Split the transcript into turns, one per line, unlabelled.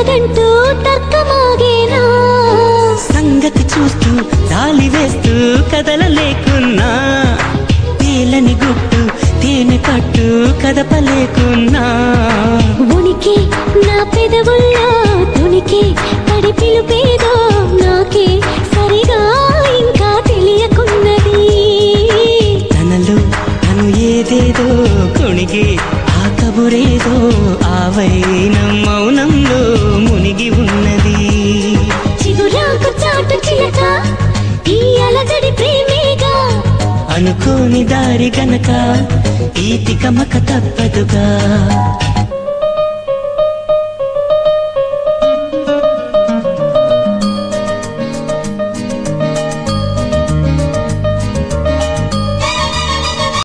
కాదంటూ తర్కమాగేనా
సంగతి చూస్తూ జాలి వేస్తూ కదలలేకున్నా తేలని గుట్టు తేనె పట్టు కదపలేకున్నా
ఉనికి నా పెదవుల్లో తునికి తడి పిలుపేదో నాకే సరిగా ఇంకా తెలియకున్నది
తనలో తను ఏదేదో కొణిగి ఆ కబురేదో ఆ వైనం మౌనంలో మునిగి ఉన్నది
చిగురాకు చాటు చిలక ఈ అలజడి ప్రేమేగా
అనుకోని దారి గనక ఈ తికమక తప్పదుగా